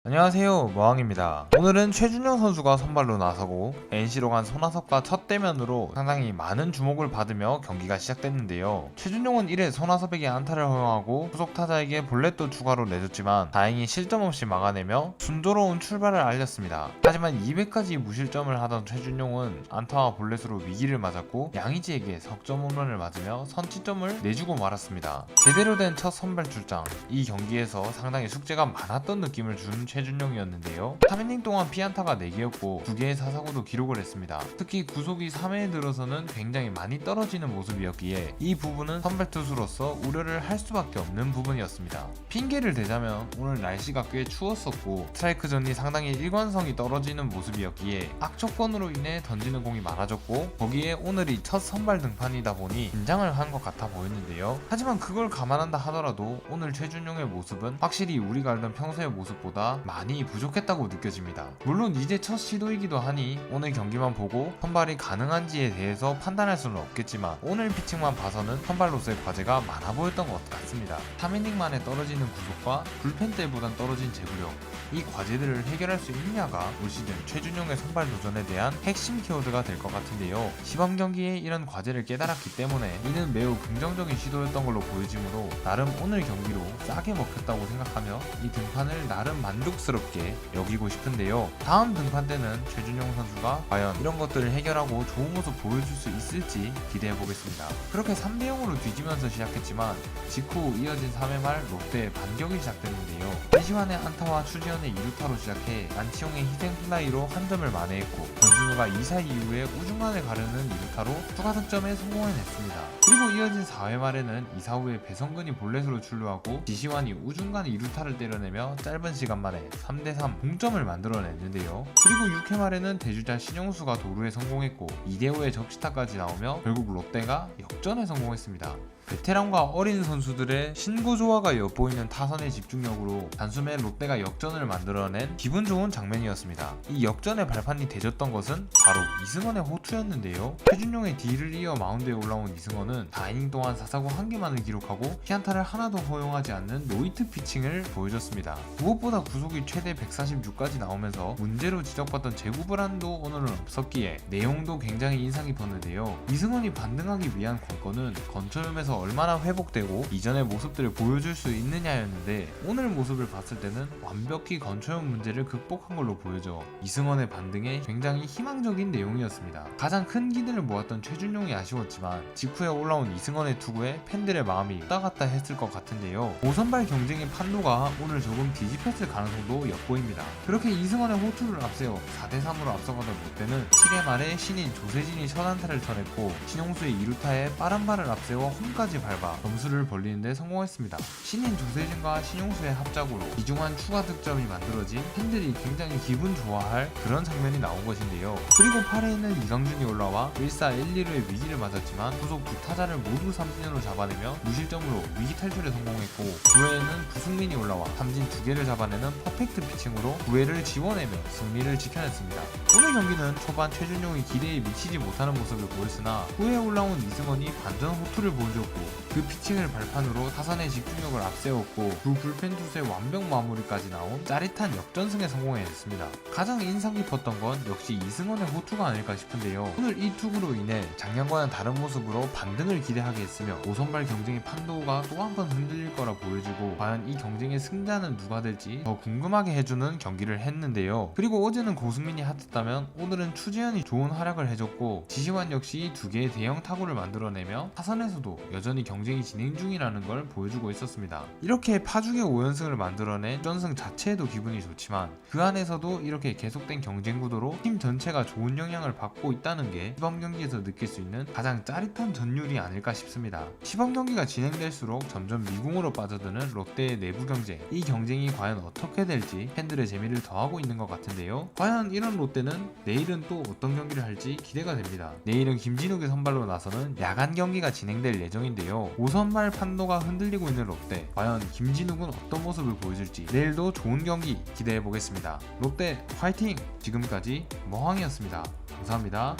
안녕하세요, 머왕입니다. 오늘은 최준용 선수가 선발로 나서고 NC로 간 손아섭과 첫 대면으로 상당히 많은 주목을 받으며 경기가 시작됐는데요. 최준용은 1회 손아섭에게 안타를 허용하고 후속 타자에게 볼넷도 추가로 내줬지만 다행히 실점 없이 막아내며 순조로운 출발을 알렸습니다. 하지만 2회까지 무실점을 하던 최준용은 안타와 볼넷으로 위기를 맞았고 양의지에게 석점 홈런을 맞으며 선취점을 내주고 말았습니다. 제대로 된 첫 선발 출장, 이 경기에서 상당히 숙제가 많았던 느낌을 준 최준용이었는데요. 3이닝 동안 피안타가 4개였고 2개의 사사구도 기록을 했습니다. 특히 구속이 3회에 들어서는 굉장히 많이 떨어지는 모습이었기에 이 부분은 선발 투수로서 우려를 할 수밖에 없는 부분이었습니다. 핑계를 대자면 오늘 날씨가 꽤 추웠었고 스트라이크 존이 상당히 일관성이 떨어지는 모습이었기에 악조건으로 인해 던지는 공이 많아졌고 거기에 오늘이 첫 선발 등판이다 보니 긴장을 한 것 같아 보였는데요. 하지만 그걸 감안한다 하더라도 오늘 최준용의 모습은 확실히 우리가 알던 평소의 모습보다 많이 부족했다고 느껴집니다. 물론 이제 첫 시도이기도 하니 오늘 경기만 보고 선발이 가능한지에 대해서 판단할 수는 없겠지만 오늘 피칭만 봐서는 선발로서의 과제가 많아 보였던 것 같습니다. 3이닝 만에 떨어지는 구속과 불펜 때보단 떨어진 제구력, 이 과제들을 해결할 수 있냐가 올 시즌 최준용의 선발 도전에 대한 핵심 키워드가 될 것 같은데요. 시범 경기에 이런 과제를 깨달았기 때문에 이는 매우 긍정적인 시도였던 걸로 보여지므로 나름 오늘 경기로 싸게 먹혔다고 생각하며 이 등판을 나름 만족스럽게 여기고 싶은데요. 다음 등판 때는 최준용 선수가 과연 이런 것들을 해결하고 좋은 모습 보여줄 수 있을지 기대해 보겠습니다. 그렇게 3대0으로 뒤지면서 시작했지만 직후 이어진 3회 말 롯데의 반격이 시작됐는데요. 이시환의 안타와 추지현의 2루타로 시작해 안치홍의 희생 플라이로 한 점을 만회했고 전준우가 2사 이후에 우중간을 가르는 2루타로 추가 득점에 성공해냈습니다. 그리고 이어진 4회 말에는 2사 후에 배성근이 볼넷으로 출루하고 지시환이 우중간 2루타를 때려내며 짧은 시간 만에 3대3 동점을 만들어냈는데요. 그리고 6회 말에는 대주자 신용수가 도루에 성공했고 2대5의 적시타까지 나오며 결국 롯데가 역전에 성공했습니다. 베테랑과 어린 선수들의 신구조화가 엿보이는 타선의 집중력으로 단숨에 롯데가 역전을 만들어낸 기분 좋은 장면이었습니다. 이 역전의 발판이 되졌던 것은 바로 이승원의 호투였는데요. 최준용의 뒤를 이어 마운드에 올라온 이승원은 4이닝 동안 사사구 1개만을 기록하고 피안타를 하나도 허용하지 않는 노히트 피칭을 보여줬습니다. 무엇보다 구속이 최대 146까지 나오면서 문제로 지적받던 제구 불안도 오늘은 없었기에 내용도 굉장히 인상 깊었는데요. 이승원이 반등하기 위한 관건은 건초염에서 얼마나 회복되고 이전의 모습들을 보여줄 수 있느냐였는데 오늘 모습을 봤을 때는 완벽히 건초염 문제를 극복한 걸로 보여져 이승원의 반등에 굉장히 희망적인 내용이었습니다. 가장 큰 기대를 모았던 최준용이 아쉬웠지만 직후에 올라온 이승원의 투구에 팬들의 마음이 왔다 갔다 했을 것 같은데요. 5선발 경쟁의 판도가 오늘 조금 뒤집혔을 가능성도 엿보입니다. 그렇게 이승원의 호투를 앞세워 4대3으로 앞서가던 롯데는 7회 말에 신인 조세진이 첫 안타를 쳐냈고 신용수의 2루타에 빠른 발을 앞세워 홈까지 밟아 점수를 벌리는데 성공했습니다. 신인 조세진과 신용수의 합작으로 이중한 추가 득점이 만들어진 팬들이 굉장히 기분 좋아할 그런 장면이 나온 것인데요. 그리고 8회에는 이강준이 올라와 1사 1, 2루의 위기를 맞았지만 후속 두 타자를 모두 삼진으로 잡아내며 무실점으로 위기 탈출에 성공했고 9회에는 구승민이 올라와 삼진 2개를 잡아내는 퍼펙트 피칭으로 9회를 지워내며 승리를 지켜냈습니다. 오늘 경기는 초반 최준용이 기대에 미치지 못하는 모습을 보였으나 후에 올라온 이승원이 반전 호투를 보여줬고 그 피칭을 발판으로 타선의 집중력을 앞세웠고 두 불펜 투수의 완벽 마무리까지 나온 짜릿한 역전승에 성공했습니다. 가장 인상 깊었던 건 역시 이승원의 호투가 아닐까 싶은데요. 오늘 이 투구로 인해 작년과는 다른 모습으로 반등을 기대하게 했으며 5선발 경쟁의 판도가 또 한 번 흔들릴 거라 보여지고 과연 이 경쟁의 승자는 누가 될지 더 궁금하게 해주는 경기를 했는데요. 그리고 어제는 고승민이 핫했다면 오늘은 추지현이 좋은 활약을 해줬고 지시환 역시 2개의 대형 타구를 만들어내며 타선에서도 여전히 경쟁이 진행 중이라는 걸 보여주고 있었습니다. 이렇게 파죽의 5연승을 만들어낸 전승 자체에도 기분이 좋지만 그 안에서도 이렇게 계속된 경쟁 구도로 팀 전체가 좋은 영향을 받고 있다는 게 시범 경기에서 느낄 수 있는 가장 짜릿한 전율이 아닐까 싶습니다. 시범 경기가 진행될수록 점점 미궁으로 빠져드는 롯데의 내부 경쟁, 이 경쟁이 과연 어떻게 될지 팬들의 재미를 더하고 있는 것 같은데요. 과연 이런 롯데는 내일은 또 어떤 경기를 할지 기대가 됩니다. 내일은 김진욱의 선발로 나서는 야간 경기가 진행될 예정인데요. 5선발 판도가 흔들리고 있는 롯데, 과연 김진욱은 어떤 모습을 보여줄지 내일도 좋은 경기 기대해보겠습니다. 롯데 화이팅! 지금까지 머황이었습니다. 감사합니다.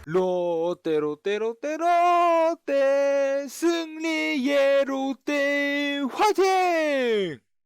롯데 롯데 롯데 롯데 승리의 롯데 화이팅!